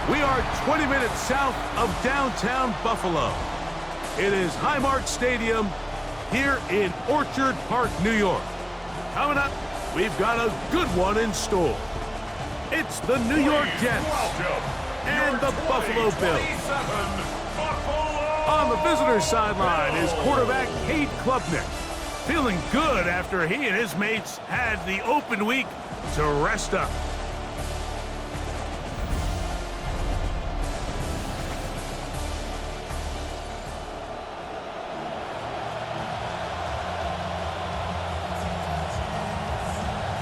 We are 20 minutes south of downtown Buffalo. It is Highmark Stadium here in Orchard Park, New York. Coming up, we've got a good one in store. It's the New York Jets and the Buffalo Bills. On the visitor's sideline is quarterback Cade Klubnik, feeling good after he and his mates had the open week to rest up.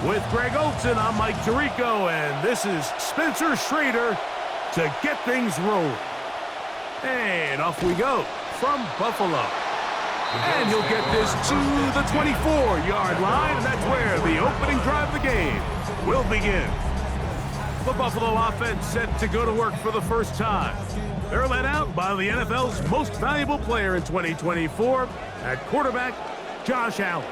With Greg Olson, I'm Mike Tirico, and this is Spencer Schrader to get things rolling. And off we go from Buffalo. And he'll get this to the 24-yard line, and that's where the opening drive of the game will begin. The Buffalo offense set to go to work for the first time. They're led out by the NFL's most valuable player in 2024 at quarterback, Josh Allen.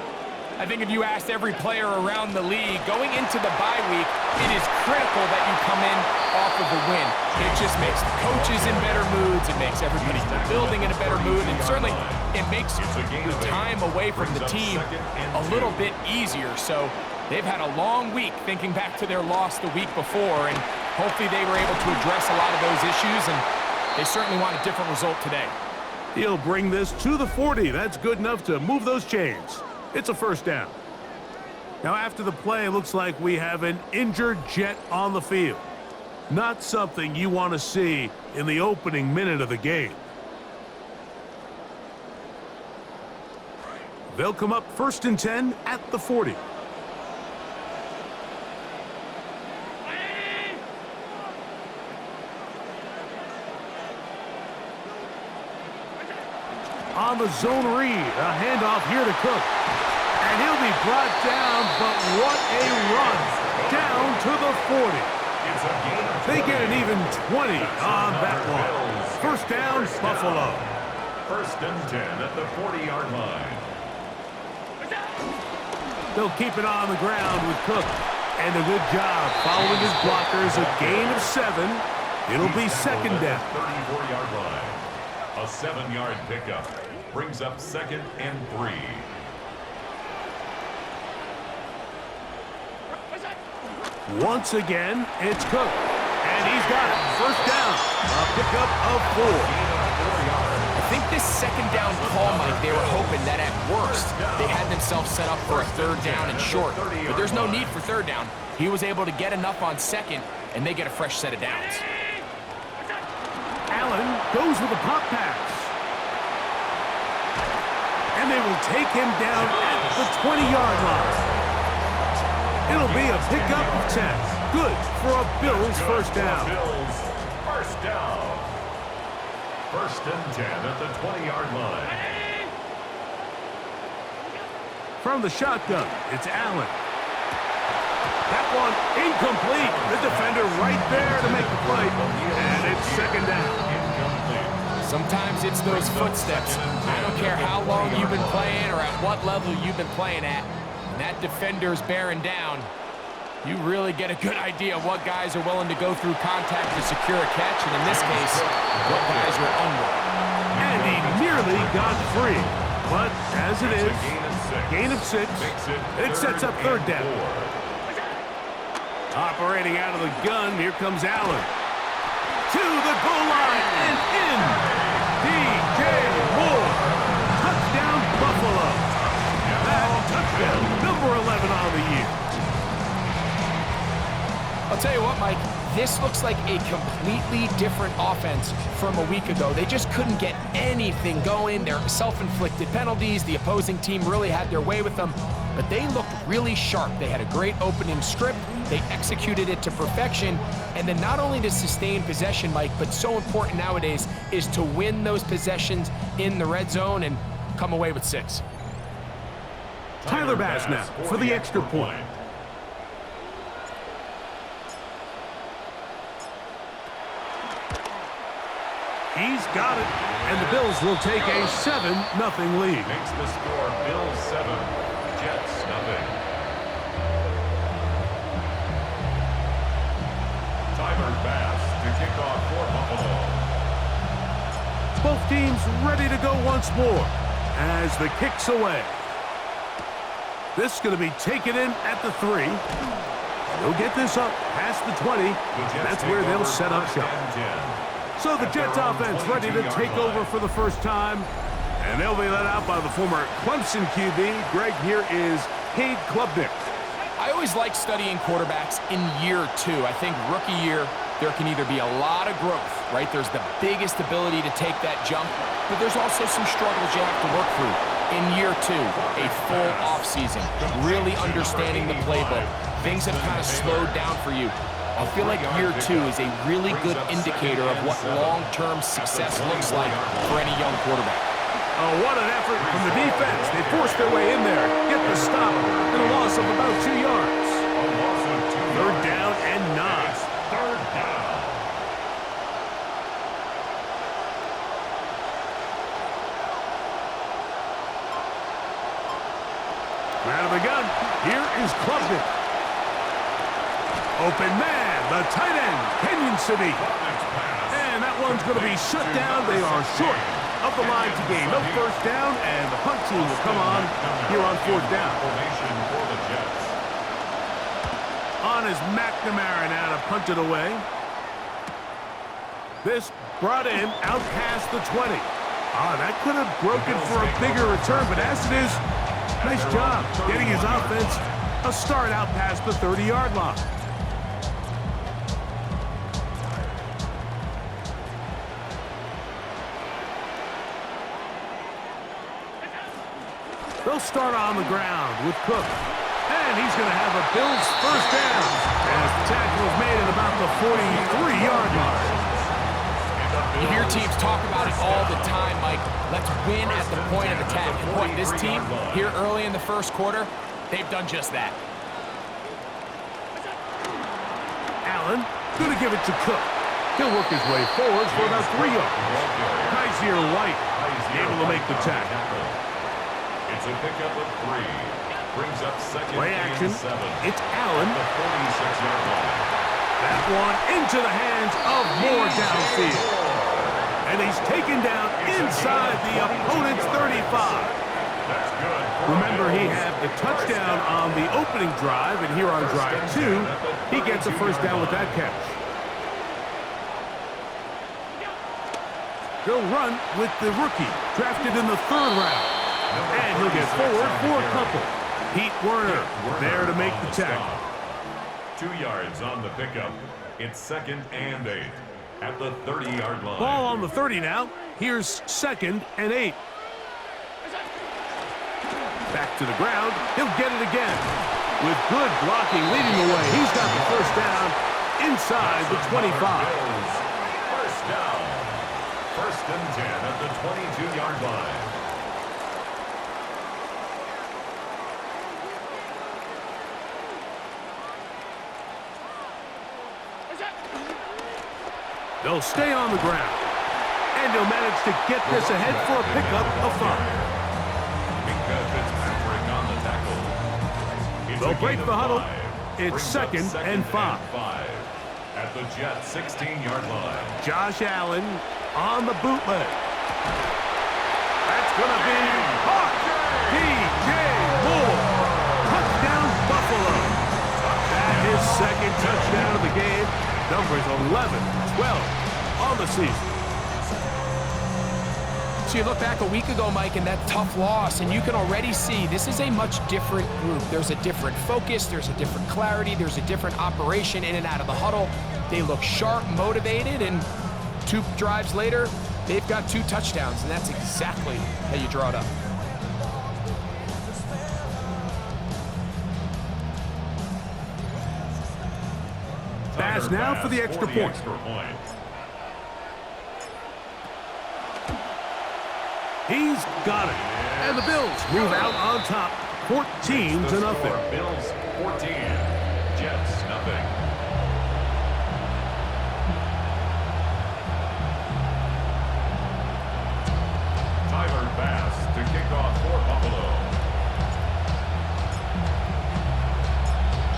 I think if you asked every player around the league, going into the bye week, it is critical that you come in off of a win. It just makes the coaches in better moods. It makes everybody in the building in a better mood. And certainly, it makes the time away from the team a little bit easier. So they've had a long week thinking back to their loss the week before. And hopefully they were able to address a lot of those issues. And they certainly want a different result today. He'll bring this to the 40. That's good enough to move those chains. It's a first down. Now, after the play, it looks like we have an injured Jet on the field. Not something you want to see in the opening minute of the game. They'll come up 1st and 10 at the 40. On the zone read, a handoff here to Cook. And he'll be brought down, but what a run down to the 40. They get an even 20 on that one. First down, Buffalo. 1st and 10 at the 40-yard line. They'll keep it on the ground with Cook. And a good job following his blockers, a gain of 7. It'll be 2nd down. 34-yard line. A 7-yard pickup brings up 2nd and 3. Once again, it's Cook. And he's got it. First down. A pickup of 4. I think this 2nd down call, Mike, they were hoping that at worst they had themselves set up for a 3rd down and short. But there's no need for 3rd down. He was able to get enough on 2nd, and they get a fresh set of downs. Allen goes with a pop pass. And they will take him down at the 20-yard line. It'll be a pickup of 10. Good for a Bills first down. Bills first down. 1st and 10 at the 20-yard line. From the shotgun, it's Allen. That one incomplete. The defender right there to make the play. And it's 2nd down. Sometimes it's those footsteps. I don't care how long you've been playing or at what level you've been playing at. When that defender's bearing down, you really get a good idea of what guys are willing to go through contact to secure a catch, and in this case, what guys are unwilling. And he nearly got free. But as it is, gain of 6. It sets up 3rd down. Operating out of the gun, here comes Allen. To the goal line and in. DJ Moore. Touchdown, Buffalo. That touchdown, number 11 on the year. I'll tell you what, Mike, this looks like a completely different offense from a week ago. They just couldn't get anything going. Their self-inflicted penalties, the opposing team really had their way with them, but they looked really sharp. They had a great opening script. They executed it to perfection. And then not only to sustain possession, Mike, but so important nowadays is to win those possessions in the red zone and come away with 6. Tyler Bass now for the extra point. He's got it, and the Bills will take a 7-0 lead. Makes the score Bills 7, Jets 0. Tyler Bass to kick off team's ready to go once more as the kick's away. This is going to be taken in at the 3. They'll get this up past the 20. That's where they'll set up shop. So the Jets offense ready to take over for the first time. And they'll be led out by the former Clemson QB. Greg, here is Cade Klubnik. I always like studying quarterbacks in year 2. I think rookie year, there can either be a lot of growth, right? There's the biggest ability to take that jump, but there's also some struggles you have to work through. In year 2, a full offseason, really understanding the playbook. Things have kind of slowed down for you. I feel like year 2 is a really good indicator of what long-term success looks like for any young quarterback. Oh, what an effort from the defense. They forced their way in there, get the stop, and a loss of about 2 yards. Third down and 9. Third down. Out of the gun, here is Klubnik. Open man, the tight end, Kenyon City. And that one's going to be shut down. They are short of the line to gain. No first down, and the punt team will come on here on 4th down. On is McNamara now to punt it away. This brought in out past the 20. That could have broken for a bigger return, but as it is, nice job getting his offense a start out past the 30-yard line. They'll start on the ground with Cook. And he's going to have a Bills first down as the tackle is made at about the 43-yard line. You hear teams talk about it all the time, Mike. Let's win at the point of attack. And boy, this team here early in the first quarter, they've done just that. Allen going to give it to Cook. He'll work his way forward for about 3 yards. Kaiser White able to make the tackle. It's a pickup of 3. Brings up second Play action. and 7. It's Allen. The 46-yard line. That one into the hands of Moore downfield. And he's taken down inside the opponent's 35. That's good. Remember, he had the touchdown on the opening drive, and here on drive 2, he gets a first down with that catch. They'll run with the rookie, drafted in the 3rd round. And he'll get forward for a couple. Pete Werner there to make the tackle. 2 yards on the pickup. It's 2nd and 8 at the 30-yard line. Ball on the 30 now. Here's 2nd and 8. Back to the ground. He'll get it again. With good blocking leading the way. He's got the first down inside the 25. First down. 1st and 10 at the 22-yard line. They'll stay on the ground. And he'll manage to get this ahead for a pickup of 5. Because Fitzpatrick on the tackle. They'll break the huddle. It's 2nd and 5. At the Jets' 16-yard line. Josh Allen on the bootleg. That's going to be caught. D.J. Moore. Touchdown, Buffalo. That is 2nd touchdown of the game. Numbers 11-12 on the season. So you look back a week ago, Mike, and that tough loss, and you can already see this is a much different group. There's a different focus, there's a different clarity, there's a different operation in and out of the huddle. They look sharp, motivated, and 2 drives later, they've got 2 touchdowns, and that's exactly how you draw it up. Pass now for the extra point. He's got it. And the Bills move out on top, 14-0. Bills 14, Jets nothing. Tyler Bass to kick off for Buffalo.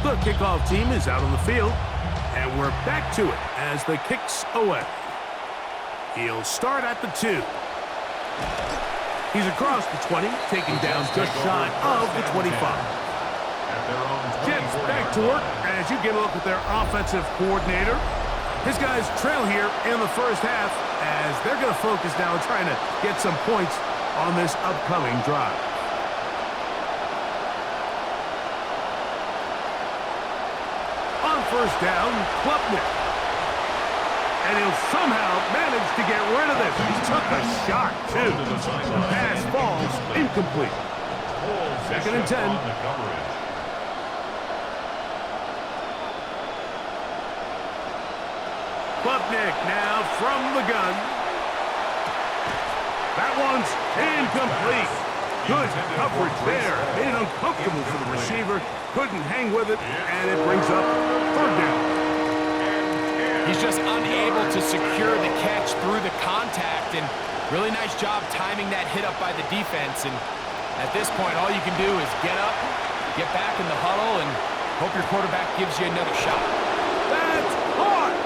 The kickoff team is out on the field, and we're back to it as the kick's away. He'll start at the 2. He's across the 20, taking down just shy of the 25. Jets back to work as you get a look at their offensive coordinator. His guys trail here in the first half as they're going to focus now on trying to get some points on this upcoming drive. On first down, Klubnik. And he'll somehow manage to get rid of this. He took a shot, too. The pass falls incomplete. 2nd and 10. Klubnik now from the gun. That one's incomplete. Good coverage there. Made it uncomfortable for the receiver. Couldn't hang with it, and it brings up 3rd down. He's just unable to secure the catch through the contact, and really nice job timing that hit up by the defense. And at this point, all you can do is get up, get back in the huddle, and hope your quarterback gives you another shot. That's caught!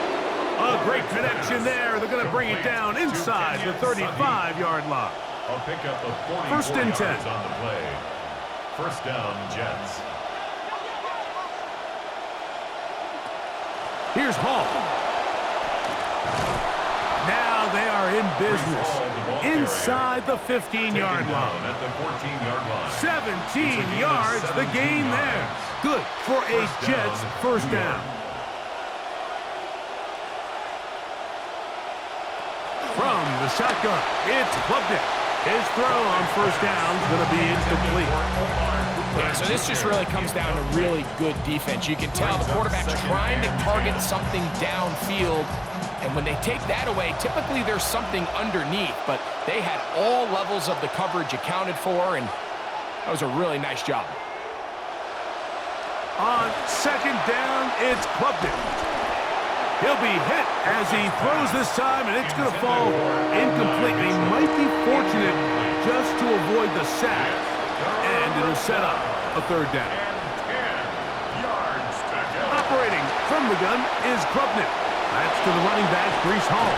A great connection there. They're going to bring it down inside the 35-yard line. A pickup of 44 1st and 10 on the play. 1st down, Jets. Here's Hall. Now they are in business inside the 15-yard line. At the 14-yard line. 17 yards, the gain there. Good for a Jets 1st down. From the shotgun, it's Klubnik. His throw on 1st down is going to be incomplete. Yeah, so this just really comes down to really good defense. You can tell the quarterback's trying to target something downfield, and when they take that away, typically there's something underneath, but they had all levels of the coverage accounted for, and that was a really nice job. On 2nd down, it's Klubnik. He'll be hit as he throws this time, and it's going to fall incomplete. He might be fortunate just to avoid the sack, and it'll set up a 3rd down. Operating from the gun is Klubnik. That's to the running back, Breece Hall.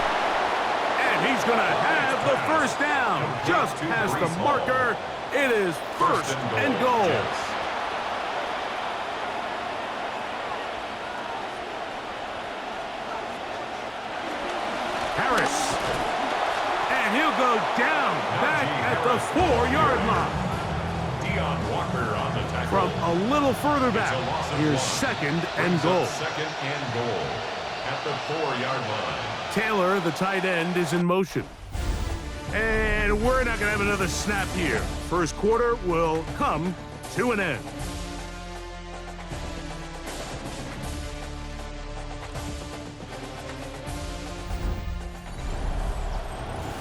And he's going to have the 1st down. Just past the marker. It is 1st and goal. Harris. And he'll go down back at the 4-yard line. Walker on the tackle. From a little further back, here's 2nd and goal. 2nd and goal at the 4-yard line. Taylor, the tight end, is in motion. And we're not going to have another snap here. First quarter will come to an end.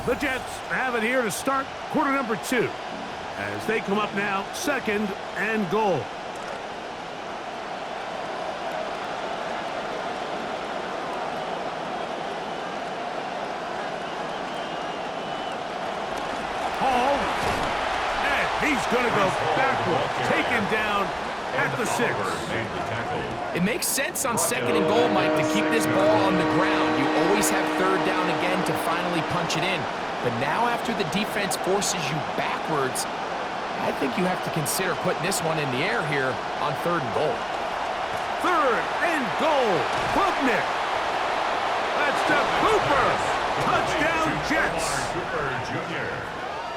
The Jets have it here to start quarter number 2. As they come up now, 2nd and goal. Hall, and he's going to go backward, taken down at the 6. It makes sense on 2nd and goal, Mike, to keep this ball on the ground. You always have 3rd down again to finally punch it in. But now after the defense forces you backwards, I think you have to consider putting this one in the air here on 3rd and goal. 3rd and goal. Klubnik. That's to Cooper. Touchdown, Jets. Cooper Jr.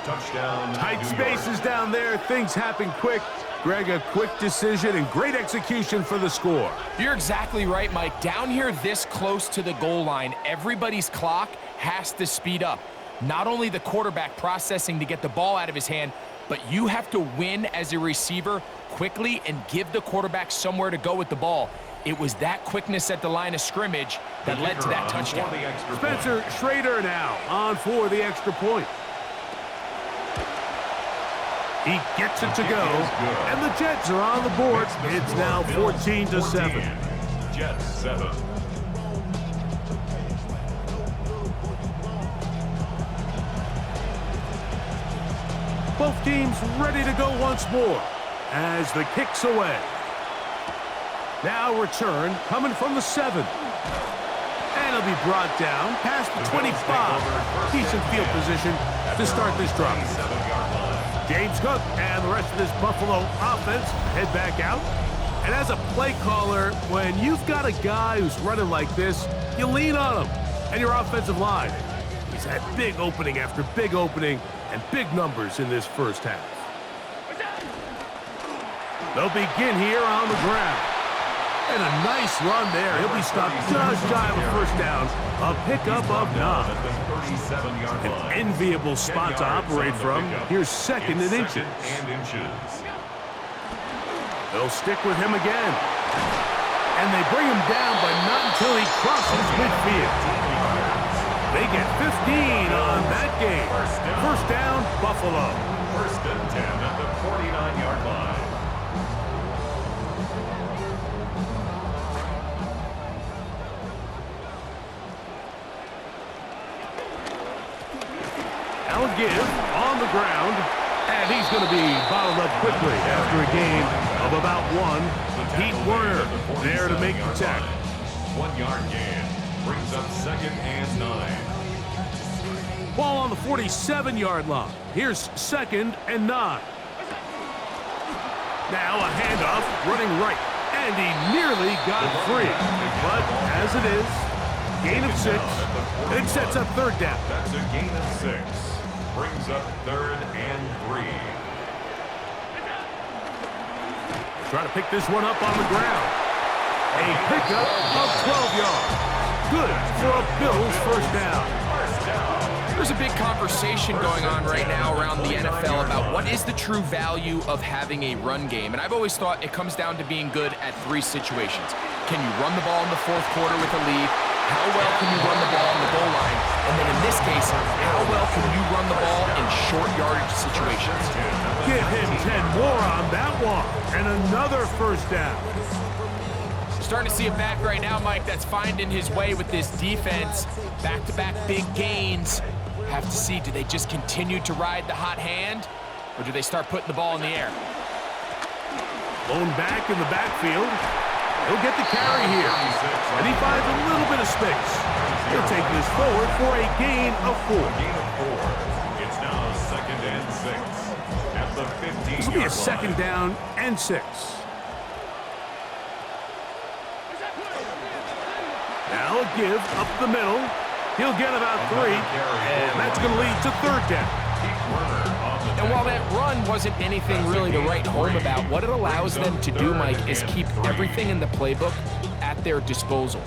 Touchdown. Tight spaces down there. Things happen quick. Greg, a quick decision and great execution for the score. You're exactly right, Mike. Down here this close to the goal line, everybody's clock has to speed up. Not only the quarterback processing to get the ball out of his hand, but you have to win as a receiver quickly and give the quarterback somewhere to go with the ball. It was that quickness at the line of scrimmage that led to that touchdown. Spencer Schrader now on for the extra point. He gets it to go, and the Jets are on the board. It's now 14-7. Jets 7. Both teams ready to go once more as the kick's away. Now return coming from the 7. And he'll be brought down past the 25. Decent field position to start this drive. James Cook and the rest of this Buffalo offense head back out. And as a play caller, when you've got a guy who's running like this, you lean on him and your offensive line. He's had big opening after big opening and big numbers in this first half. They'll begin here on the ground. And a nice run there. He'll be stopped just shy of a first down. A pickup of 9. An enviable spot to operate from. Here's second and inches. They'll stick with him again. And they bring him down, but not until he crosses midfield. They get 15 on that game. First down, Buffalo. First and 10 at the 49-yard line. Now give on the ground, and he's going to be bottled up quickly after a gain of about 1. Pete Werner there to make the tackle. 1 yard gain brings up second and 9. Ball on the 47-yard line. Here's second and 9. Now a handoff running right, and he nearly got free. But as it is, gain of 6, and it sets up third down. That's a gain of 6. Brings up third and 3. Trying to pick this one up on the ground. A pickup of 12 yards. Good for a Bills first down. There's a big conversation going on right now around the NFL about what is the true value of having a run game. And I've always thought it comes down to being good at 3 situations. Can you run the ball in the 4th quarter with a lead? How well can you run the ball on the goal line? And then in this case, how well can you run the ball in short yardage situations? Give him 10 more on that one. And another first down. Starting to see a back right now, Mike, that's finding his way with this defense. Back-to-back big gains. Have to see, do they just continue to ride the hot hand, or do they start putting the ball in the air? Blown back in the backfield. He'll get the carry here. And he finds a little bit of space. He'll take this forward for a gain of 4. Gain of 4. It's now second and 6 at the 15-yard line. This will be a second down and 6. Now a give up the middle. He'll get about 3, and that's going to lead to third down. And while that run wasn't anything really to write home about, what it allows them to do, Mike, is keep everything in the playbook at their disposal.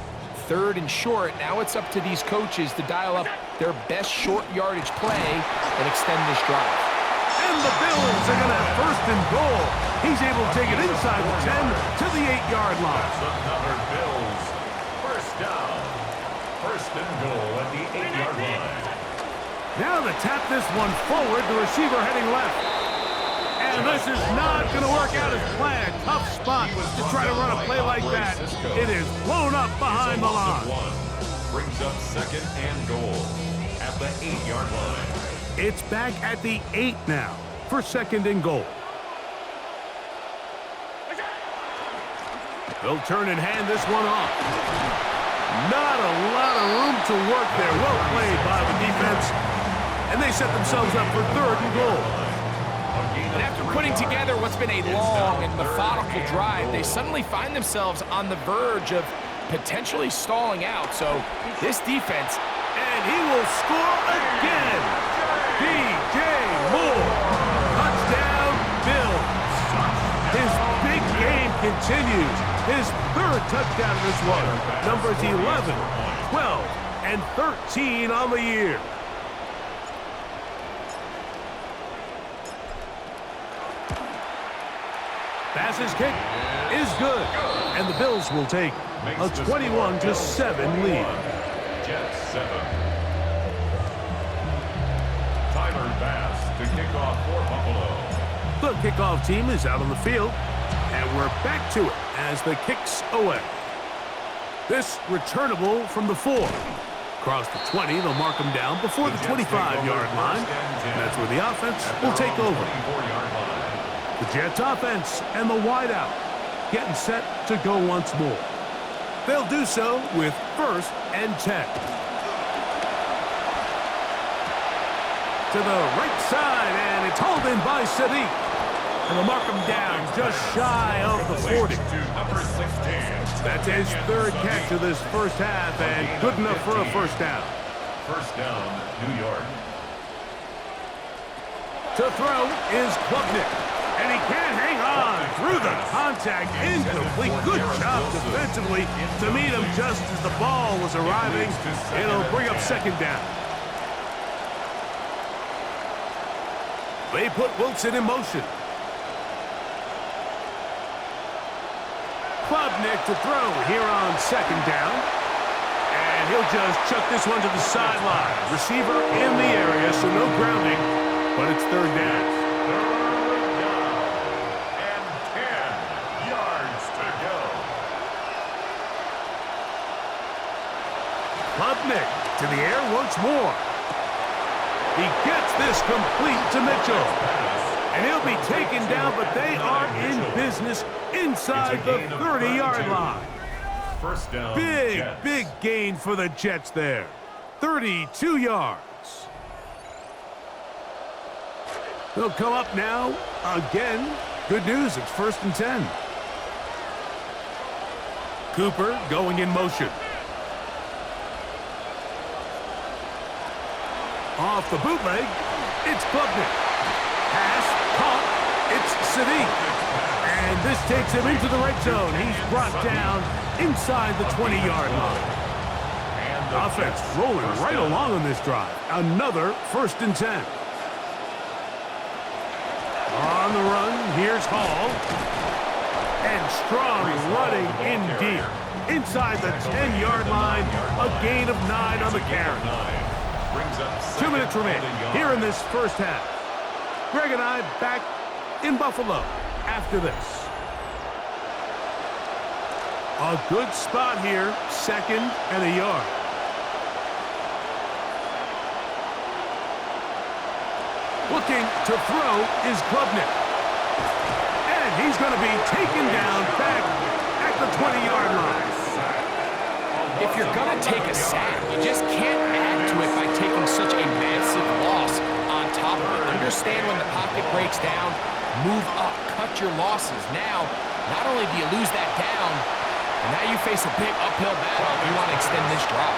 Third and short, now it's up to these coaches to dial up their best short yardage play and extend this drive. And the Bills are going to have first and goal. He's able to take it inside the 10 to the 8-yard line. That's another Bills first down. First and goal at the 8-yard line. Now to tap this one forward, the receiver heading left. And this is not going to work out as planned. Tough spot to try to run a play like that. It is blown up behind the line. Brings up second and goal at the 8-yard line. It's back at the 8 now for second and goal. They'll turn and hand this one off. Not a lot of room to work there. Well played by the defense. And they set themselves up for third and goal. And after putting together what's been a long and methodical drive, they suddenly find themselves on the verge of potentially stalling out. So this defense, and he will score again. DJ Moore. Touchdown, Bills. His big game continues. His third touchdown of this one. Numbers 11, 12, and 13 on the year. Pass's kick is good, and the Bills will take a 21-7 lead. Jets 7. Tyler Bass to kick off for Buffalo. The kickoff team is out on the field, and we're back to it as the kick's away. This returnable from the 4. Across the 20, they'll mark them down before the 25-yard line. And that's where the offense will take over. The Jets offense and the wideout getting set to go once more. They'll do so with 1st and 10. To the right side, and it's hauled in by Sadiq. And they'll mark him down just shy of the 40. That's his 3rd catch of this first half, and good enough for a first down. First down, New York. To throw is Klubnik, and he can't hang on through the contact. Incomplete. Good job defensively to meet him just as the ball was arriving. It'll bring up 2nd down. They put Wilson in motion. Klubnik to throw here on 2nd down. And he'll just chuck this one to the sideline. Receiver in the area, so no grounding, but it's 3rd down. 3rd down and 10 yards to go. Klubnik to the air once more. He gets this complete to Mitchell. And he'll be taken down, but they are in business inside the 30-yard line. First down, Big gain for the Jets there. 32 yards. They'll come up now again. Good news, it's 1st and 10. Cooper going in motion. Off the bootleg, it's Klubnik. Pass, caught, it's Sadiq. And this takes him into the red zone. He's brought down inside the 20-yard line. Offense rolling right along on this drive. Another 1st and 10. On the run, here's Hall. And Strong running in deep. Inside the 10-yard line, a gain of 9 on the carry. 2 minutes remain here in this first half. Greg and I back in Buffalo after this. A good spot here, 2nd and a yard. Looking to throw is Klubnik. And he's going to be taken down back at the 20-yard line. If you're going to take a sack, you just can't add to it by taking such a massive loss on top of it. Understand when the pocket breaks down, move up, cut your losses. Now, not only do you lose that down, but now you face a big uphill battle if you want to extend this drive.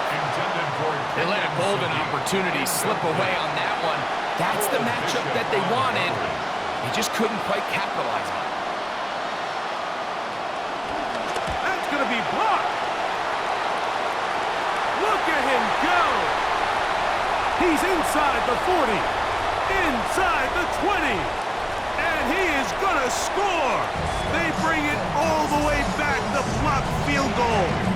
They let a golden opportunity slip away on that one. That's the matchup that they wanted. They just couldn't quite capitalize on it. That's going to be blocked. Look at him go. He's inside the 40, inside the 20, and he is going to score. They bring it all the way back, the blocked field goal.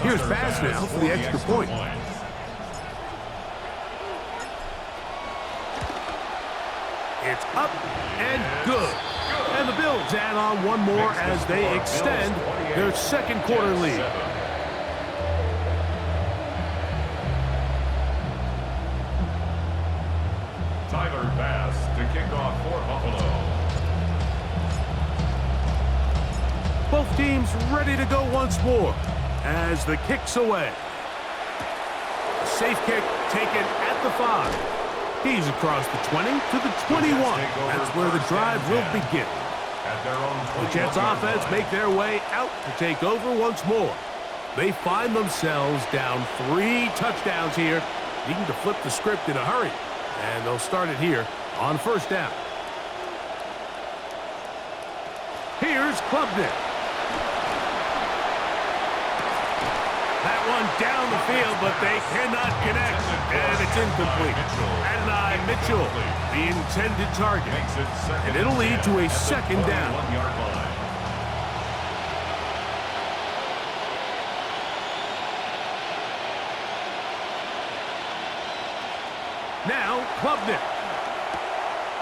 Here's Bass now for the extra point. It's up and good. And the Bills add on one more as they extend their 2nd quarter lead. Tyler Bass to kick off for Buffalo. Both teams ready to go once more as the kick's away. A safe kick taken at the 5. He's across the 20 to the 21. That's where the drive will begin. The Jets offense make their way out to take over once more. They find themselves down 3 touchdowns here, needing to flip the script in a hurry. And they'll start it here on 1st down. Here's Klubnik. That one down the field, but they cannot connect. And it's incomplete. Adonai Mitchell, the intended target. And it'll lead to a 2nd down. Now, Klubnik.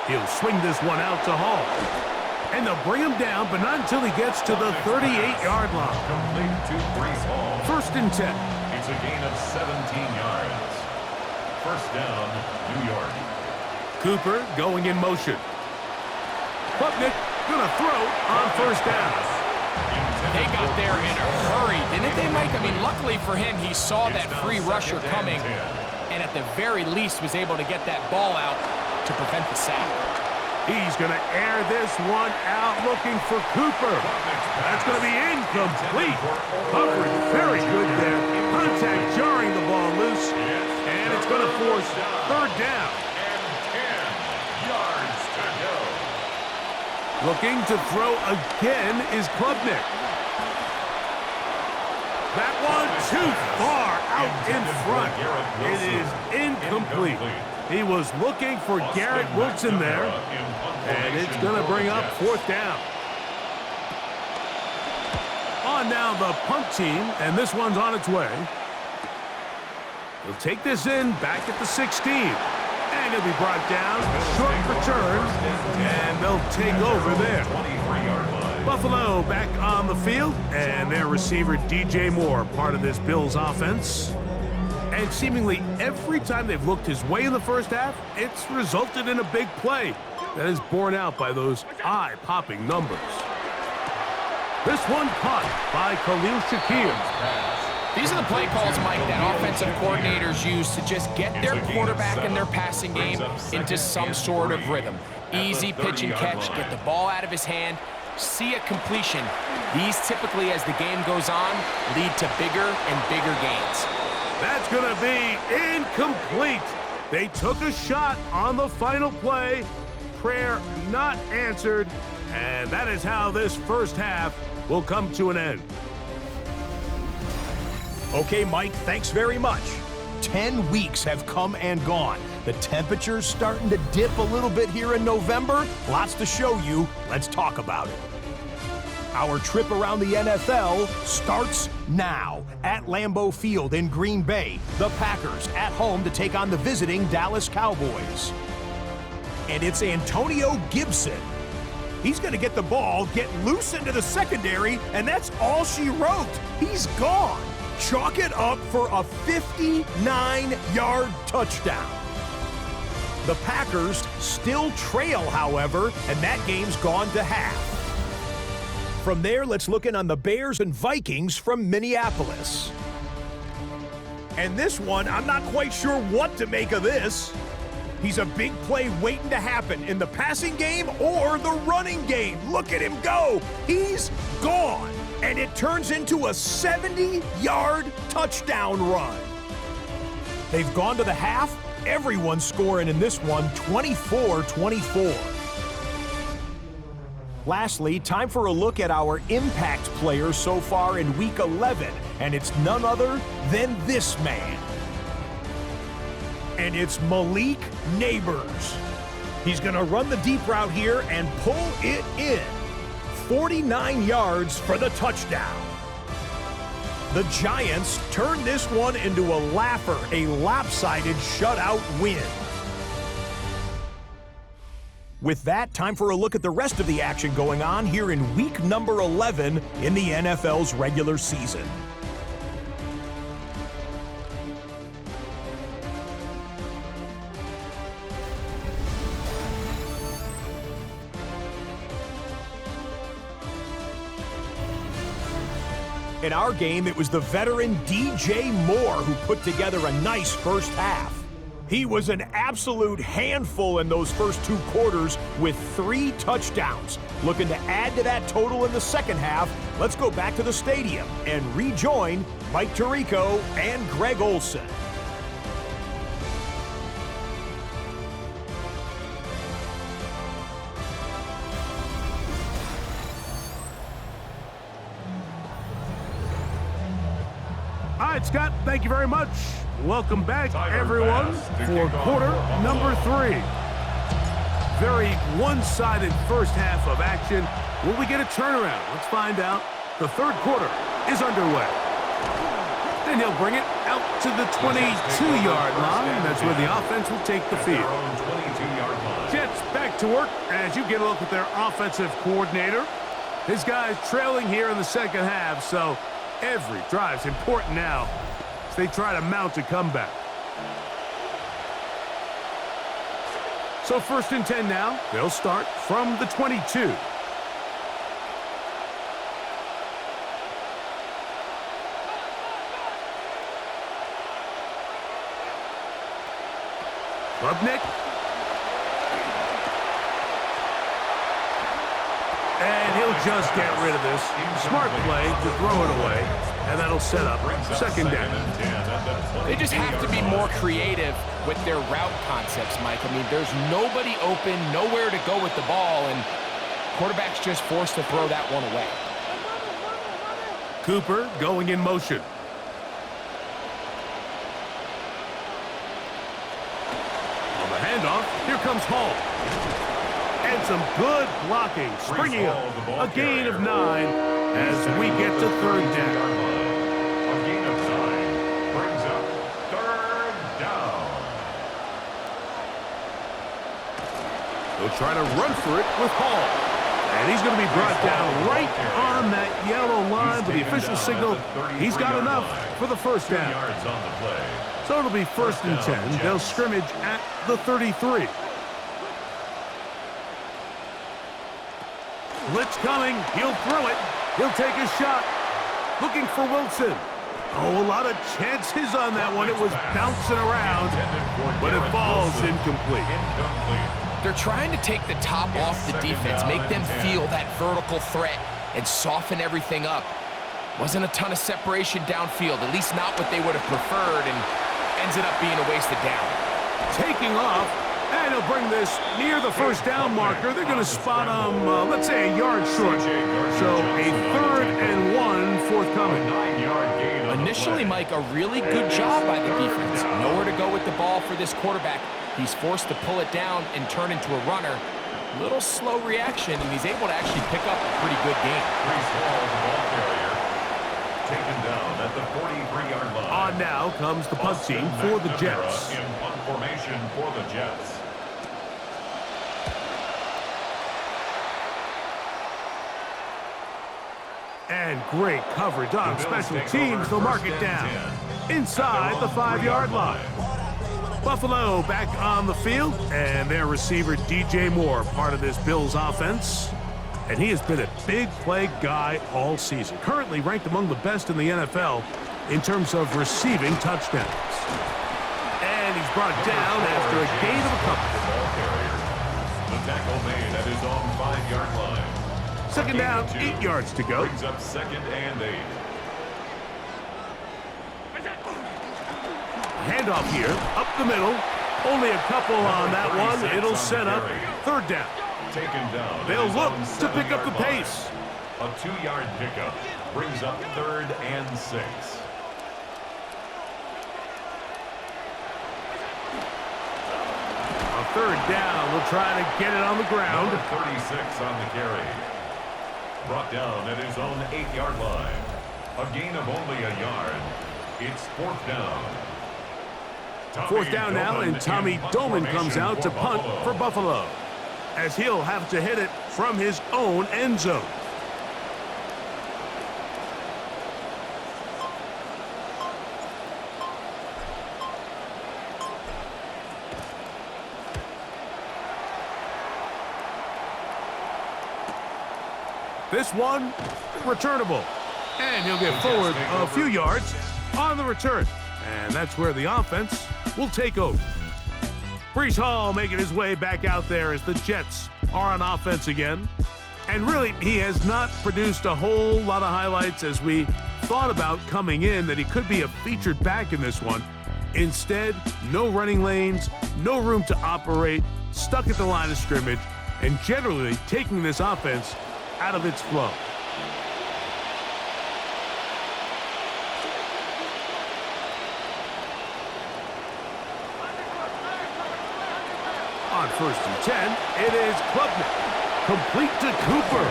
He'll swing this one out to Hall. And they'll bring him down, but not until he gets to the 38-yard line. Complete to Brees Hall. 1st and 10. It's a gain of 17 yards. First down, New York. Cooper going in motion. Klubnik gonna throw on 1st down. They got there in a hurry, didn't they, Mike? I mean, luckily for him, he saw that free rusher coming, and at the very least was able to get that ball out to prevent the sack. He's going to air this one out looking for Cooper. That's going to be incomplete. Covered very good there. Contact jarring the ball loose, and it's going to force 3rd down. And 10 yards to go. Looking to throw again is Klubnik. That one too far out in front. It is incomplete. He was looking for Garrett Wilson there, and it's going to bring up 4th down. On now the punt team, and this one's on its way. He'll take this in back at the 16, and he'll be brought down. Short return, and they'll take over there. Buffalo back on the field, and their receiver DJ Moore, part of this Bills offense. And seemingly every time they've looked his way in the first half, it's resulted in a big play that is borne out by those eye-popping numbers. This one caught by Khalil Shakir. These are the play calls, Mike, that offensive coordinators use to just get their quarterback and their passing game into some sort of rhythm. Easy pitch and catch, get the ball out of his hand, see a completion. These typically, as the game goes on, lead to bigger and bigger gains. That's going to be incomplete. They took a shot on the final play. Prayer not answered. And that is how this first half will come to an end. Okay, Mike, thanks very much. 10 weeks have come and gone. The temperature's starting to dip a little bit here in November. Lots to show you. Let's talk about it. Our trip around the NFL starts now at Lambeau Field in Green Bay. The Packers at home to take on the visiting Dallas Cowboys. And it's Antonio Gibson. He's going to get the ball, get loose into the secondary, and that's all she wrote. He's gone. Chalk it up for a 59-yard touchdown. The Packers still trail, however, and that game's gone to half. From there, let's look in on the Bears and Vikings from Minneapolis. And this one, I'm not quite sure what to make of this. He's a big play waiting to happen in the passing game or the running game. Look at him go. He's gone. And it turns into a 70-yard touchdown run. They've gone to the half. Everyone's scoring in this one, 24-24. Lastly, time for a look at our impact players so far in Week 11, and it's none other than this man. And it's Malik Neighbors. He's going to run the deep route here and pull it in. 49 yards for the touchdown. The Giants turned this one into a laugher, a lopsided shutout win. With that, time for a look at the rest of the action going on here in week number 11 in the NFL's regular season. In our game, it was the veteran DJ Moore who put together a nice first half. He was an absolute handful in those first two quarters with 3 touchdowns. Looking to add to that total in the second half, let's go back to the stadium and rejoin Mike Tirico and Greg Olson. All right, Scott, thank you very much. Welcome back, everyone, for quarter number 3. Very one-sided first half of action. Will we get a turnaround? Let's find out. The third quarter is underway. And And he'll bring it out to the 22-yard line. That's where the offense will take the field. Jets back to work as you get a look at their offensive coordinator. His guy's trailing here in the second half, so every drive's important now as they try to mount a comeback. So 1st and 10 now. They'll start from the 22. Klubnik. And he'll just get rid of this. Smart play to throw it away, and that'll set up 2nd down. They just have to be more creative with their route concepts, Mike. I mean, there's nobody open, nowhere to go with the ball, and quarterback's just forced to throw that one away. Cooper going in motion. On the handoff, here comes Hall. And some good blocking, springing up a gain of 9 as we get to 3rd down. A gain of 9 brings up 3rd down. They'll try to run for it with Hall. And he's going to be brought down right on that yellow line with the official signal. He's got enough for the 1st down. So it'll be 1st and 10. They'll scrimmage at the 33. Blitz coming. He'll throw it. He'll take a shot. Looking for Wilson. Oh, a lot of chances on that one. It was bouncing around, but it falls incomplete. They're trying to take the top off the defense, make them feel that vertical threat, and soften everything up. Wasn't a ton of separation downfield, at least not what they would have preferred, and ends up being a wasted down. Taking off. And he'll bring this near the 1st down marker. They're going to spot him, let's say, a yard short. So a 3rd and 1 forthcoming. Initially, Mike, a really good job by the defense. Nowhere to go with the ball for this quarterback. He's forced to pull it down and turn into a runner. Little slow reaction, and he's able to actually pick up a pretty good game. Taken down at the 43-yard line. On now comes the punt team for the Jets. In punt formation for the Jets. And great coverage on special teams. They'll mark it down inside the 5-yard line. Buffalo back on the field, and their receiver DJ Moore, part of this Bills offense. And he has been a big play guy all season. Currently ranked among the best in the NFL in terms of receiving touchdowns. And he's brought down after a gain of a couple. The tackle made at his own 5-yard line. 2nd down, 8 yards to go. Brings up 2nd and 8. Handoff here, up the middle. Only a couple on that one. It'll set up 3rd down. Taken down. They'll look to pick up the pace. A 2-yard pickup brings up 3rd and 6. A 3rd down. We'll try to get it on the ground. Number 36 on the carry. Brought down at his own 8-yard line. A gain of only a yard. It's 4th down. 4th down now, and Tommy Doman comes out to punt for Buffalo, as he'll have to hit it from his own end zone. This one, returnable. And he'll get forward a few yards on the return. And that's where the offense will take over. Breece Hall making his way back out there as the Jets are on offense again. And really, he has not produced a whole lot of highlights as we thought about coming in that he could be a featured back in this one. Instead, no running lanes, no room to operate, stuck at the line of scrimmage, and generally taking this offense out of its flow. On 1st and 10, it is Klubnik. Complete to Cooper.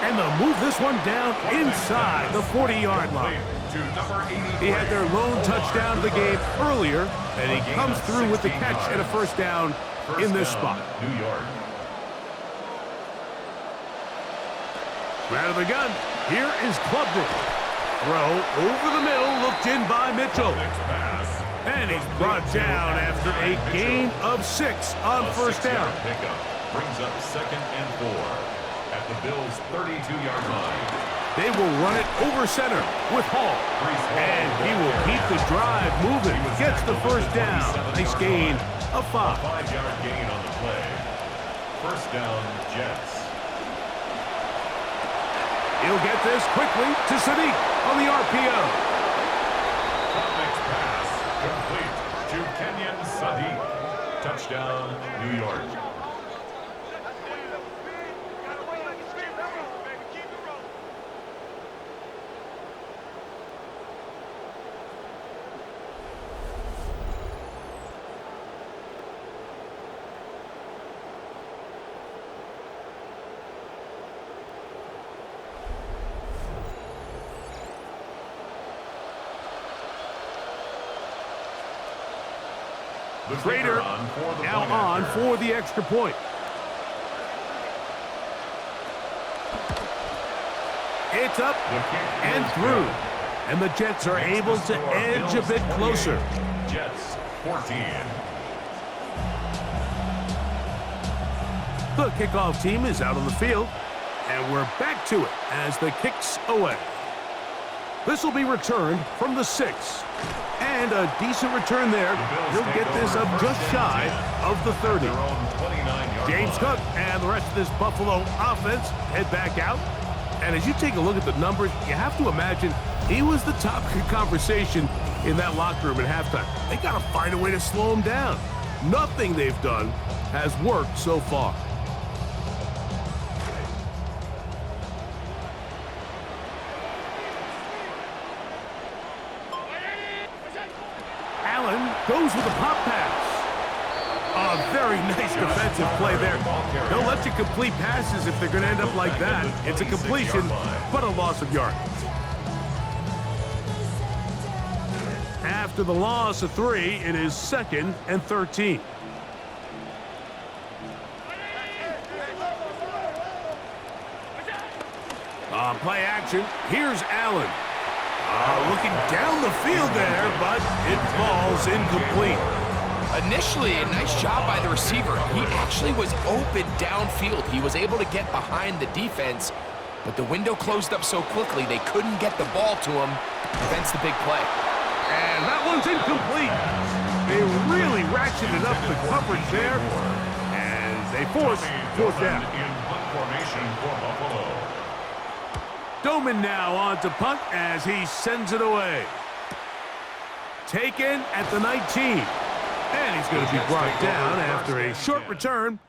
And they'll move this one down inside the 40-yard line. He had their lone touchdown of the game earlier, and he comes through with the catch and a first down in this spot. New York. Out of the gun, here is Klubnik. Throw over the middle, looked in by Mitchell. And he's brought down after a gain of 6 on first down. Pickup brings up 2nd and 4 at the Bills' 32-yard line. They will run it over center with Hall. And he will keep the drive moving. Gets the first down. Nice gain of 5. A 5-yard gain on the play. First down, Jets. He'll get this quickly to Sadiq on the RPO. Klubnik's pass complete to Kenyon Sadiq. Touchdown, New York. Trader now on for the extra point. It's up and through. And the Jets are able to edge a bit closer. Jets 14. The kickoff team is out on the field. And we're back to it as the kick's away. This will be returned from the 6. And a decent return there. He'll get this up just shy of the 30. James Cook and the rest of this Buffalo offense head back out. And as you take a look at the numbers, you have to imagine he was the topic of conversation in that locker room at halftime. They got to find a way to slow him down. Nothing they've done has worked so far. Goes with a pop pass. A very nice defensive play there. They'll let you complete passes if they're going to end up like that. It's a completion, but a loss of yards. After the loss of 3, it is 2nd and 13. On play action, here's Allen. Looking down the field there, but it falls incomplete. Initially, a nice job by the receiver. He actually was open downfield. He was able to get behind the defense, but the window closed up so quickly they couldn't get the ball to him. Prevents the big play. And that one's incomplete. They really ratcheted up the coverage there, and they force 4th down. In punt formation for Buffalo. Doman now on to punt as he sends it away. Taken at the 19. And he's going to be brought down after a short return.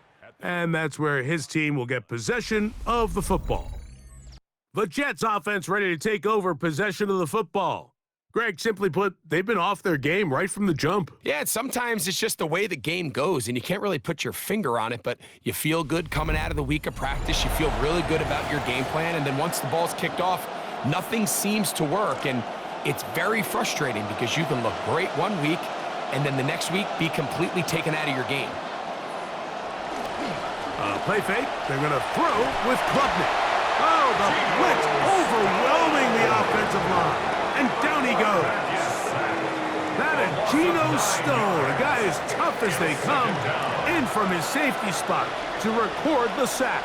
And that's where his team will get possession of the football. The Jets offense ready to take over possession of the football. Greg, simply put, they've been off their game right from the jump. Yeah, sometimes it's just the way the game goes, and you can't really put your finger on it, but you feel good coming out of the week of practice. You feel really good about your game plan, and then once the ball's kicked off, nothing seems to work, and it's very frustrating because you can look great one week, and then the next week be completely taken out of your game. Play fake. They're going to throw with Klubnik. Oh, the blitz overwhelming the offensive line. And down he goes. That is Geno Stone, a guy as tough as they come, in from his safety spot to record the sack.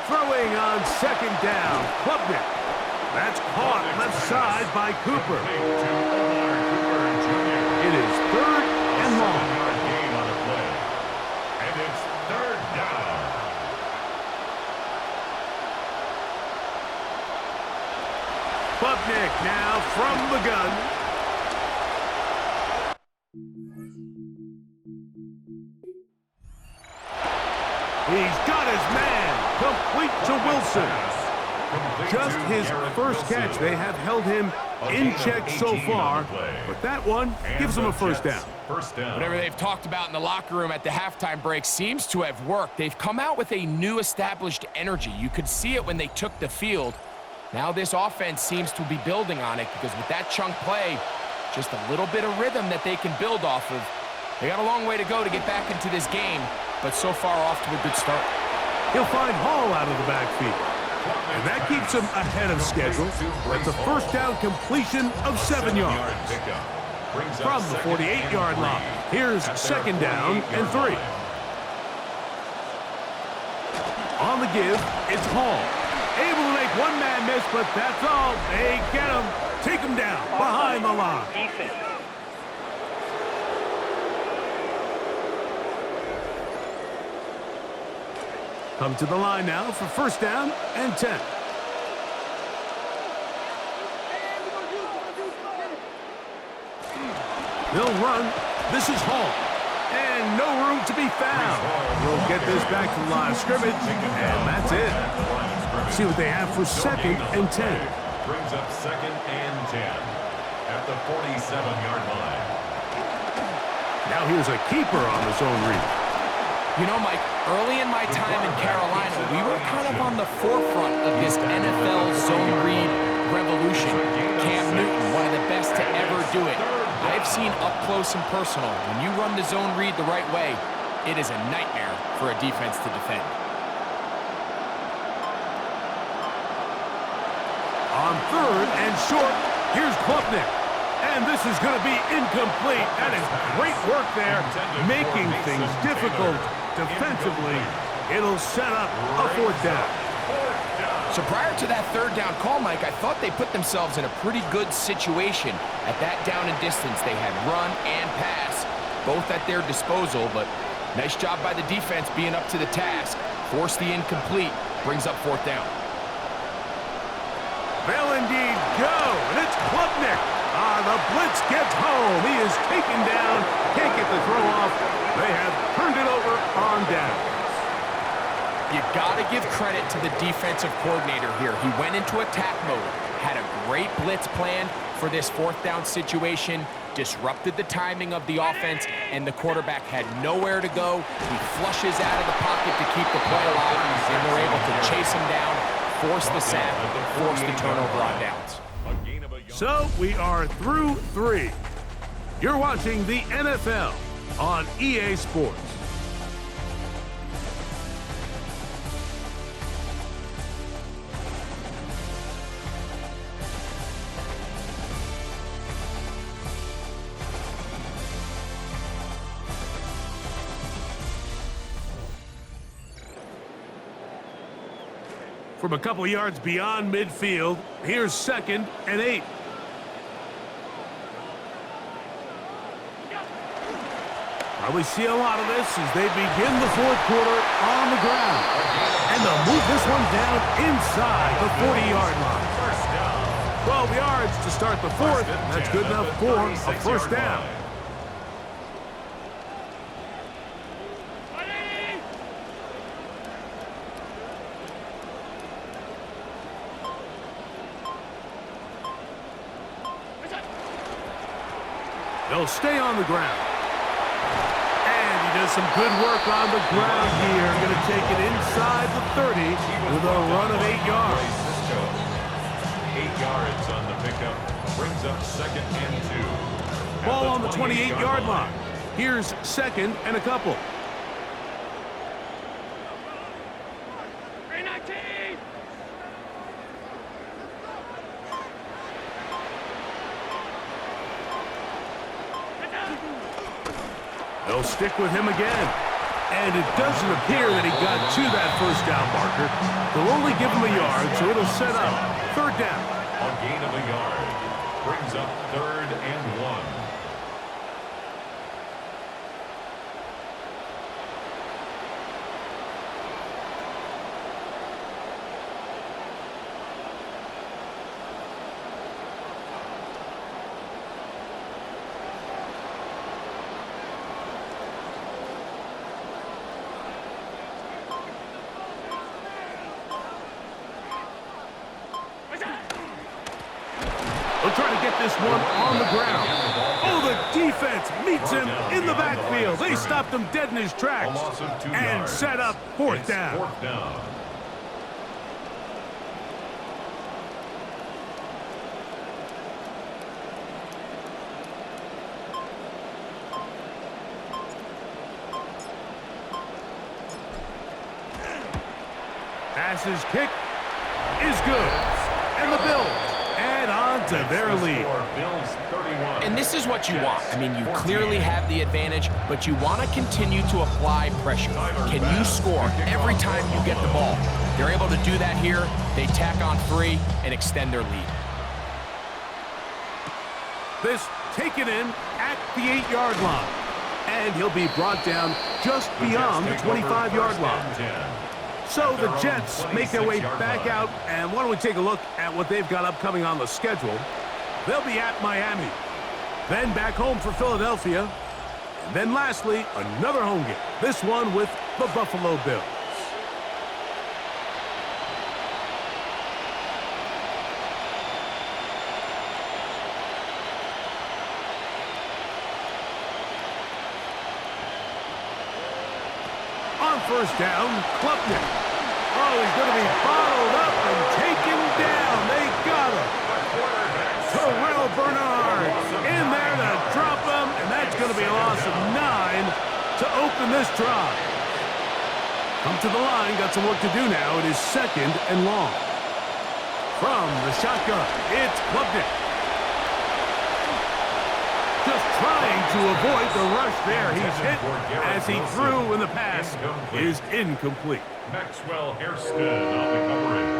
Throwing on 2nd down, Klubnik. That's caught left side by Cooper. It is 3rd and long. And it's 3rd down. Klubnik now from the gun. He's got his man. Complete to Wilson. Just his first catch. They have held him in check so far, but that one gives him a first down. Whatever they've talked about in the locker room at the halftime break seems to have worked. They've come out with a new established energy. You could see it when they took the field. Now this offense seems to be building on it because with that chunk play, just a little bit of rhythm that they can build off of. They got a long way to go to get back into this game, but so far off to a good start. He'll find Hall out of the backfield. And that keeps him ahead of schedule. That's a first down completion of 7 yards. From the 48-yard line, here's second down and 3. On the give, it's Hall. Able to make one man miss, but that's all. They get him. Take him down behind the line. Come to the line now for first down and 10. They'll run. This is Hall. And no room to be found. We'll get this back to the line of scrimmage, and that's it. See what they have for second and 10. Brings up second and 10 at the 47-yard line. Now here's a keeper on the zone read. You know, Mike, early in my time in Carolina, we were kind of on the forefront of this NFL zone read revolution. Cam Newton, one of the best to ever do it. I've seen up close and personal, when you run the zone read the right way, it is a nightmare for a defense to defend. On third and short, here's Klubnik. And this is going to be incomplete. That is great work there, making things difficult defensively. It'll set up a fourth down. So prior to that third down call, Mike, I thought they put themselves in a pretty good situation. At that down and distance, they had run and pass, both at their disposal, but nice job by the defense being up to the task. Force the incomplete, brings up fourth down. They'll indeed go, and it's Klubnik. The blitz gets home. He is taken down, can't get the throw off. They have turned it over on downs. You got to give credit to the defensive coordinator here. He went into attack mode, had a great blitz planned for this fourth down situation, disrupted the timing of the offense, and the quarterback had nowhere to go. He flushes out of the pocket to keep the play alive, and they're able to chase him down, force the sack, force the turnover on downs. So we are through 3. You're watching the NFL on EA Sports. From a couple yards beyond midfield, here's second and 8. Probably see a lot of this as they begin the fourth quarter on the ground. And they'll move this one down inside the 40-yard line. 12 yards to start the fourth. That's good enough for a first down. They'll stay on the ground. Does some good work on the ground here. Going to take it inside the 30 with a run of 8 yards. 8 yards on the pickup. Brings up second and 2. Ball on the 28-yard line. Here's second and a couple. They'll stick with him again. And it doesn't appear that he got to that first down marker. They'll only give him a yard, so it'll set up third down. A gain of a yard. Brings up third and 1. They'll try to get this one on the ground. Oh, the defense meets him in the backfield. They stopped him dead in his tracks and set up fourth down. Pass's kick is good. And the Bills add on to their lead. And this is what you want. I mean, you clearly have the advantage, but you want to continue to apply pressure. Can you score every time you get the ball? They're able to do that here. They tack on 3 and extend their lead. This taken in at the 8-yard line. And he'll be brought down just beyond the 25-yard line. So the Jets make their way back out, and why don't we take a look at what they've got upcoming on the schedule. They'll be at Miami, then back home for Philadelphia, and then lastly, another home game, this one with the Buffalo Bills. On first down, Klubnik. Oh, he's going to be bottled up and taken down. They got him. Terrell Bernard in there to drop him, and that's going to be a loss of 9 to open this drive. Come to the line, got some work to do now. It is 2nd and long. From the shotgun, it's Klubnik. Just trying to avoid the rush there. He's hit as he threw, and the pass is incomplete. Maxwell Hairston on the coverage.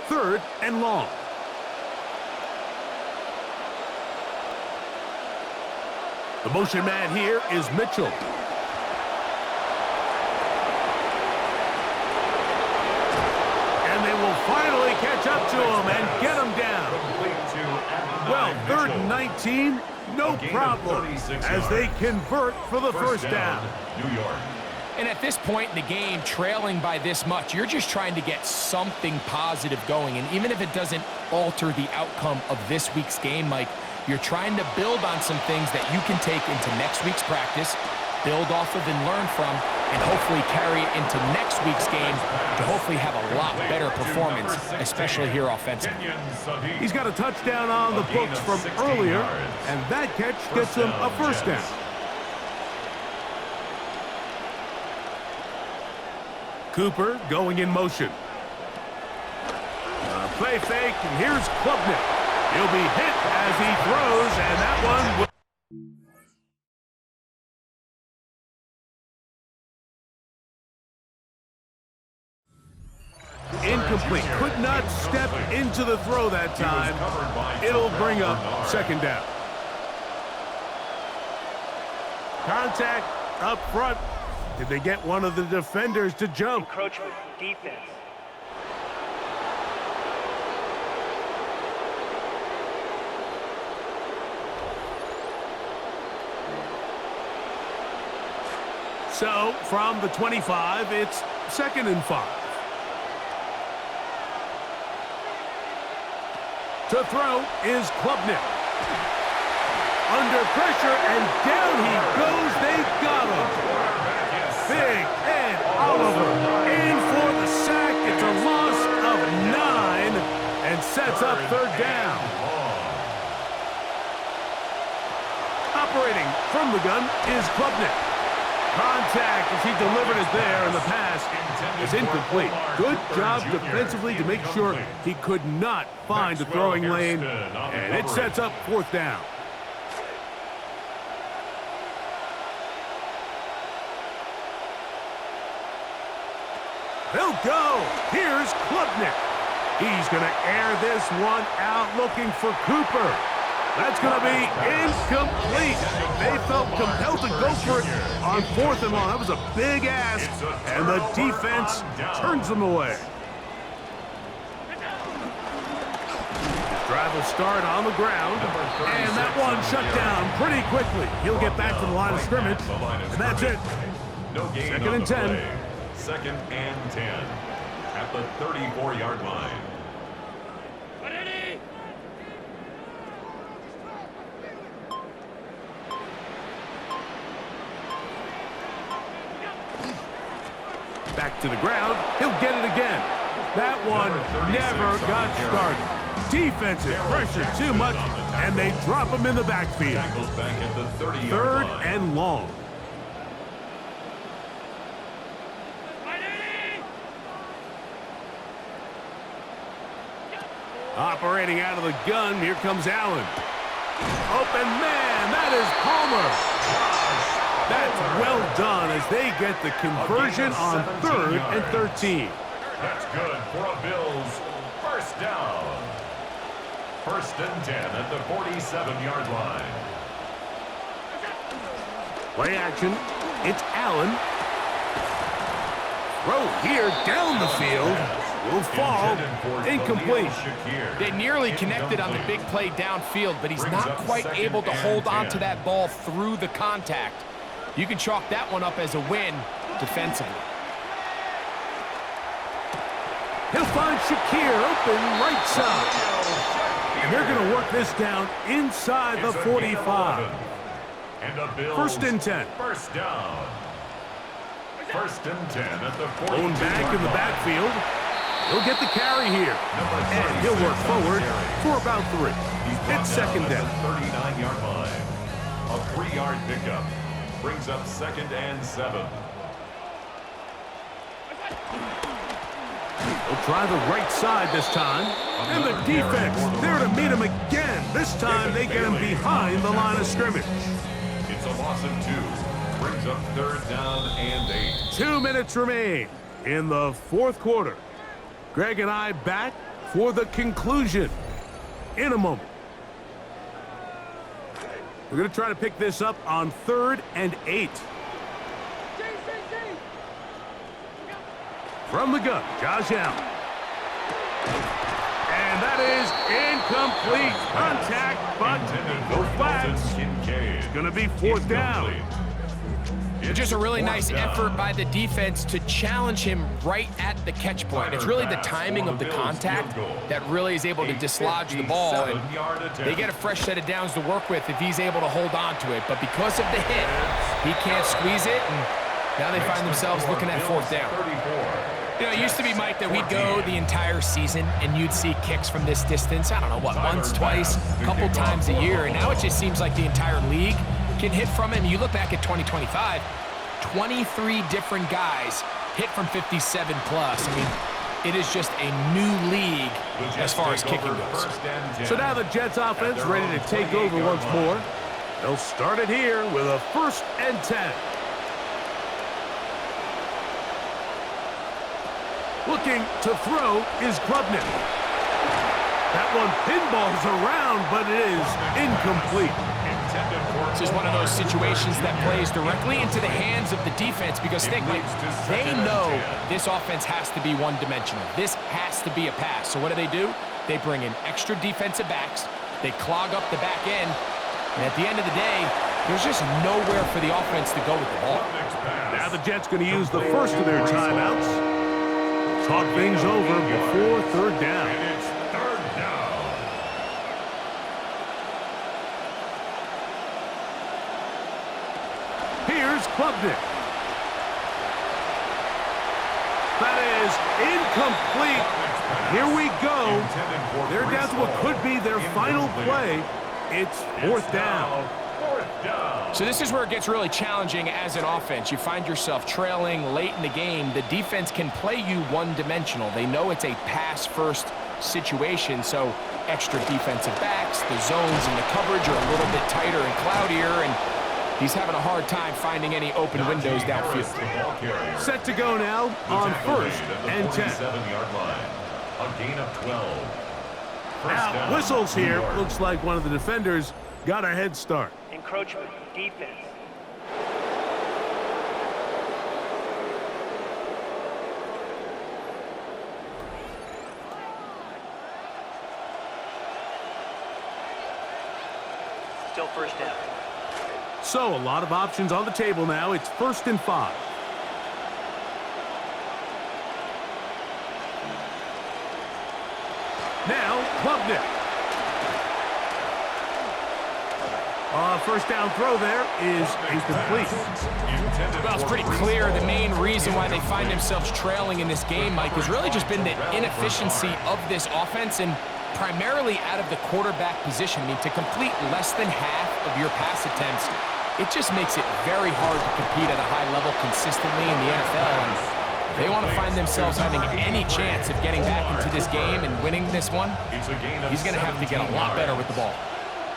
Third and long. The motion man here is Mitchell. Finally catch up to him and get him down. Well, 3rd and 19, no problem as they convert for the first down. New York. And at this point in the game, trailing by this much, you're just trying to get something positive going. And even if it doesn't alter the outcome of this week's game, Mike, you're trying to build on some things that you can take into next week's practice, build off of and learn from, and hopefully carry it into next week's game to hopefully have a lot better performance, especially here offensively. He's got a touchdown on the books from earlier, and that catch gets him a first down. Cooper going in motion. Play fake, and here's Klubnik. He'll be hit as he throws, and that one will... Incomplete. Could not step into the throw that time. It'll bring up 2nd down. Contact up front. Did they get one of the defenders to jump? Encroachment defense. So, from the 25, it's 2nd and 5. To throw is Klubnik. Under pressure, and down he goes. They got him. Big Ed Oliver in for the sack. It's a loss of 9 and sets up 3rd down. Operating from the gun is Klubnik. Contact as he delivered it there, and the pass is incomplete. Good job defensively to make sure he could not find the throwing lane, and it sets up 4th down. He'll go. Here's Klubnik. He's going to air this one out looking for Cooper. That's going to be incomplete. They felt compelled to go for it on 4th and long. That was a big ask, and the defense turns them away. Drive will start on the ground, and that one shut down pretty quickly. He'll get back to the line of scrimmage, and that's it. No gain. Second and 10. Play. Second and 10 at the 34-yard line. Back to the ground. He'll get it again. That one never got started. Defensive pressure too much, and they drop him in the backfield. Back at the 30-yard Third line. and long. Operating out of the gun, here comes Allen. Open man, that is Palmer. That's well done as they get the conversion on 3rd and 13. That's good for a Bills first down. First and 10 at the 47-yard line. Play action. It's Allen. Throw here down the field. Will fall. Incomplete. They nearly connected on the big play downfield, but he's not quite able to hold on to that ball through the contact. You can chalk that one up as a win defensively. He'll find Shakir open right side. And they're going to work this down inside the 45. And a Bills First and 10. First down. First and 10 at the 42-yard Going back in the backfield. He'll get the carry here. And he'll work forward for about 3. It's second down. 39-yard line. A 3-yard pickup brings up second and 7. They'll try the right side this time. And the defense there to meet him again. This time they get him behind the line of scrimmage. It's a loss of 2. Brings up third down and 8. 2 minutes remain in the fourth quarter. Greg and I back for the conclusion in a moment. We're going to try to pick this up on 3rd and 8. From the gun, Josh Allen. And that is incomplete. Contact, but no flags. It's going to be 4th down. Just a really nice effort by the defense to challenge him right at the catch point. It's really the timing of the contact that really is able to dislodge the ball. And they get a fresh set of downs to work with if he's able to hold on to it. But because of the hit, he can't squeeze it, and now they find themselves looking at 4th down. You know, it used to be, Mike, that we'd go the entire season and you'd see kicks from this distance, I don't know, what, once, twice, a couple times a year. And now it just seems like the entire league can hit from him. You look back at 2025, 23 different guys hit from 57 plus. I mean, it is just a new league as far as kicking goes. So now the Jets offense ready to take over once more. They'll start it here with a 1st and 10. Looking to throw is Klubnik. That one pinballs around, but it is incomplete. This is one of those situations that plays directly into the hands of the defense because think, like, they know this offense has to be one-dimensional. This has to be a pass. So what do? They bring in extra defensive backs. They clog up the back end. And at the end of the day, there's just nowhere for the offense to go with the ball. Now the Jets going to use the first of their timeouts. Talk things over before 3rd down. And it's 3rd down. Here's Klubnik. That is incomplete. Here we go. They're down to what could be their final play. It's 4th down. So this is where it gets really challenging as an offense. You find yourself trailing late in the game. The defense can play you one-dimensional. They know it's a pass-first situation, so extra defensive backs, the zones and the coverage are a little bit tighter and cloudier, and he's having a hard time finding any open windows downfield. Set to go now on 1st and 10. 47-yard line. A gain of 12. Now, whistles here. Looks like one of the defenders got a head start. Encroachment, defense. Still first down. So a lot of options on the table now. It's 1st and 5. Now, Klubnik. First down throw there is incomplete. Well, it's pretty clear the main reason why they find themselves trailing in this game, Mike, has really just been the inefficiency of this offense and primarily out of the quarterback position. I mean, to complete less than half of your pass attempts, it just makes it very hard to compete at a high level consistently in the NFL. And if they want to find themselves having any chance of getting back into this game and winning this one, he's going to have to get a lot better with the ball.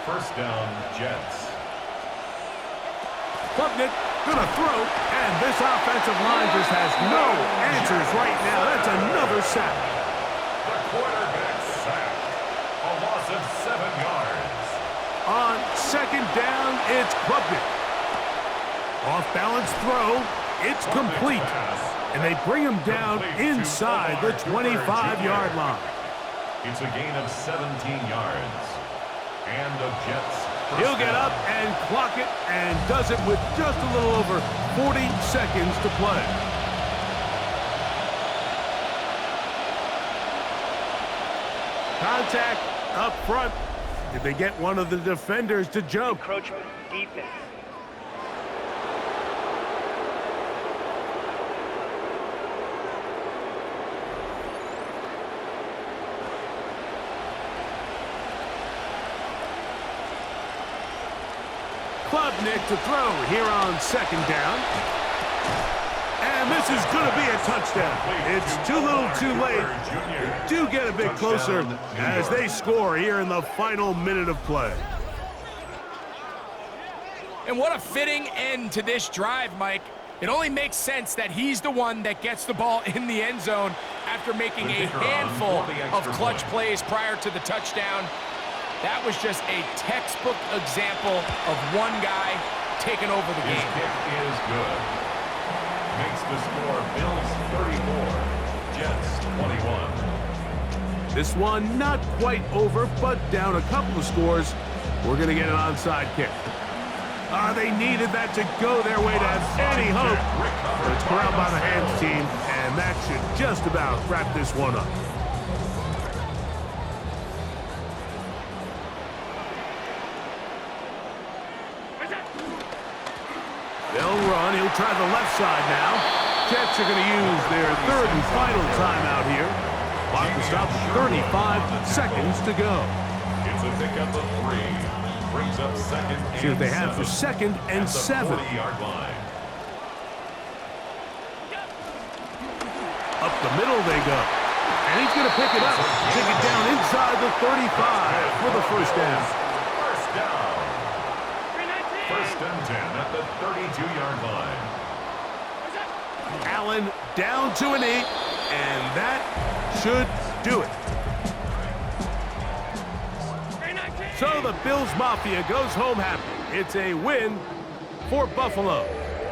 First down, Jets. Klubnik gonna throw, and this offensive line just has no answers right now. That's another sack. The quarterback sacked. A loss of 7 yards. On 2nd down, it's Klubnik. Off-balance throw. It's complete. And they bring him down inside the 25-yard line. It's a gain of 17 yards. And the Jets. He'll get up and clock it, and does it with just a little over 40 seconds to play. Contact up front. Did they get one of the defenders to jump? Encroachment, defense. Klubnik to throw here on 2nd down. And this is going to be a touchdown. It's too little too late. They do get a bit closer as they score here in the final minute of play. And what a fitting end to this drive, Mike. It only makes sense that he's the one that gets the ball in the end zone after making a handful of clutch plays prior to the touchdown. That was just a textbook example of one guy taking over the game. His kick is good. Makes the score Bills 34, Jets 21. This one not quite over, but down a couple of scores. We're going to get an onside kick. They needed that to go their way to have any hope. But it's corralled by the hands team, and that should just about wrap this one up. They'll run. He'll try the left side now. Jets are going to use their 3rd and final timeout here. Clock will stop with 35 seconds to go. It's a pickup of 3. Brings up 2nd and 7. See what they have for 2nd and 7. 40-yard line. Up the middle they go. And he's going to pick it up. Take it down inside the 35 for the first down. First down. 1st and 10 at the 32-yard line. Allen down to an 8, and that should do it. So the Bills Mafia goes home happy. It's a win for Buffalo.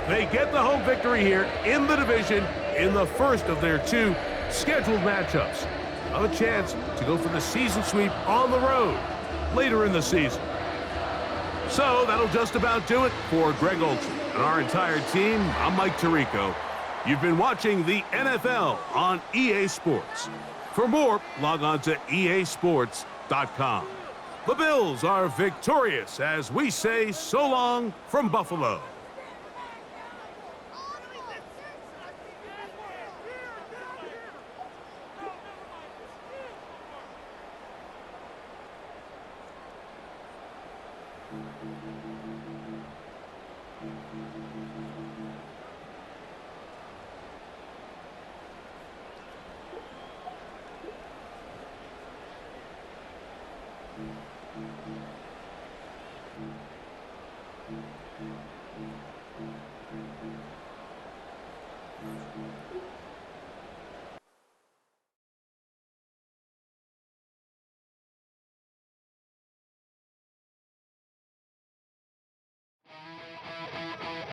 They get the home victory here in the division in the first of their 2 scheduled matchups. Have a chance to go for the season sweep on the road later in the season. So that'll just about do it for Greg Olson and our entire team. I'm Mike Tirico. You've been watching the NFL on EA Sports. For more, log on to easports.com. The Bills are victorious as we say so long from Buffalo.